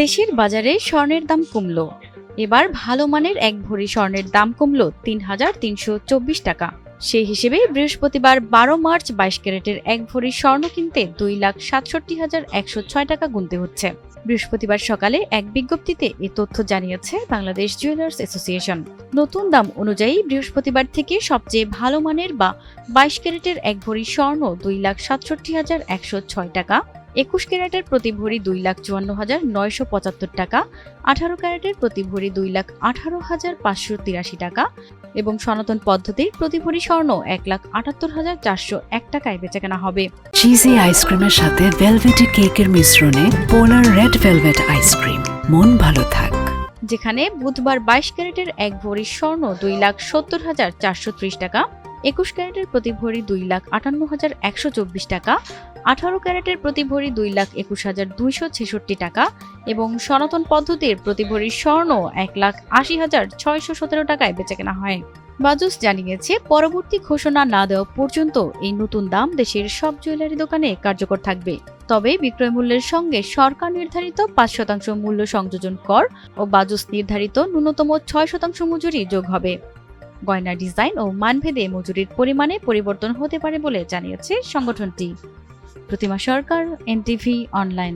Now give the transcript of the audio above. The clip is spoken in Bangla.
দেশের বাজারে স্বর্ণের দাম কমল। এবার ভালো মানের এক ভরি স্বর্ণের দাম কমল ৩,৩২৪ টাকা। সেই হিসেবে বৃহস্পতিবার ১২ মার্চ ২২ ক্যারেটের এক ভরি স্বর্ণ কিনতে ২,৬৭,১০৬ টাকা গুনতে হচ্ছে। বৃহস্পতিবার সকালে এক বিজ্ঞপ্তিতে এ তথ্য জানিয়েছে বাংলাদেশ জুয়েলার্স অ্যাসোসিয়েশন। নতুন দাম অনুযায়ী বৃহস্পতিবার থেকে সবচেয়ে ভালো মানের বা ২২ ক্যারেটের এক ভরি স্বর্ণ ২,৬৭,১০৬ টাকা, ২১ ক্যারেটের প্রতি ভরি ২,৫৪,৯৭৫ টাকা, ১৮ ক্যারেটের প্রতি ভরি ২,১৮,৫৮৩ টাকা এবং সনাতন পদ্ধতির প্রতি ভরি স্বর্ণ ১,৭৮,৪০১ টাকায় বেচাকেনা হবে। চিজি আইসক্রিমের সাথে ভেলভেটি কেকের মিশ্রণে পোলার রেড ভেলভেট আইসক্রিম, মন ভালো থাক। যেখানে বুধবার ২২ ক্যারেটের এক ভরি স্বর্ণ ২,৭০,৪৩০ টাকা, ২১ ক্যারেটের প্রতি ভরি ২,৫৮,১২৪ টাকা, ১৮ ক্যারেটের প্রতি ভরি ২,২১,২৬৬ টাকা এবং সনাতন পদ্ধতির প্রতি ভরি স্বর্ণ ১,৮০,৬১৭ টাকায় বেচাকেনা হয়। বাজুস জানিয়েছে, পরবর্তী ঘোষণা না দেওয়া পর্যন্ত এই নতুন দাম দেশের সব জুয়েলারি দোকানে কার্যকর থাকবে। তবে বিক্রয় মূল্যের সঙ্গে সরকার নির্ধারিত ৫% মূল্য সংযোজন কর ও বাজুস নির্ধারিত ন্যূনতম ৬% মজুরি যোগ হবে। গয়না ডিজাইন ও মানভেদে মজুরির পরিমাণে পরিবর্তন হতে পারে বলে জানিয়েছে সংগঠনটি। প্রতিমা সরকার, এনটিভি অনলাইন।